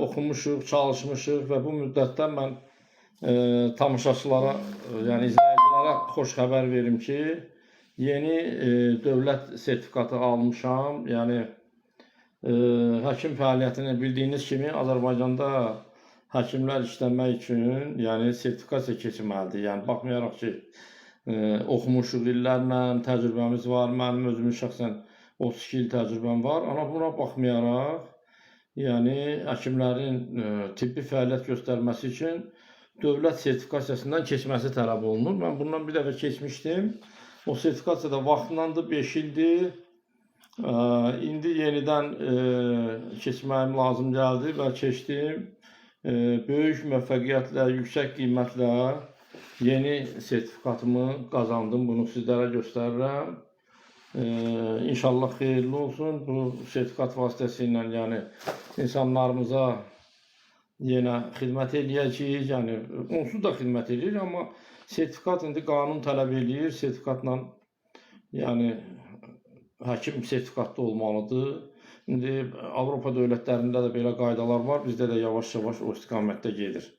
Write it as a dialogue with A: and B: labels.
A: oxumuşuq, çalışmışıq və bu müddətdə mən tamaşaçılara, yəni izləyicilərə xoş xəbər verim ki, yeni dövlət sertifikatı almışam. Yəni həkim fəaliyyətini bildiyiniz kimi Azərbaycanda həkimlər işləmək üçün, yəni sertifikasiya keçməlidir. Yəni baxmayaraq ki, oxumuşuq illərlə, təcrübəmiz var. Mənim özümün şəxsən 32 il təcrübəm var. Amma buna baxmayaraq, yəni həkimlərin tibbi fəaliyyət göstərməsi üçün dövlət sertifikasiyasından keçməsi tələb olunur. Mən bundan bir dəfə keçmişdim. O sertifikasiya da vaxtındandır, 5 ildir. İndi yenidən keçməyim lazım gəldi və keçdim. Böyük müvəffəqiyyətlə, yüksək qiymətlə yeni sertifikatımı qazandım. Bunu sizlərə göstərirəm. İnşallah xeyirli olsun. Bu sertifikat vasitəsilə yəni insanlarımıza yenə xidmət eləyəcəyik. Yəni onsuz da xidmət eləyir, amma sertifikat indi qanun tələb eləyir. Sertifikatla yəni həkim sertifikatlı olmalıdır. İndi Avropa dövlətlərində də belə qaydalar var. Bizdə də yavaş-yavaş o istiqamətdə gedir.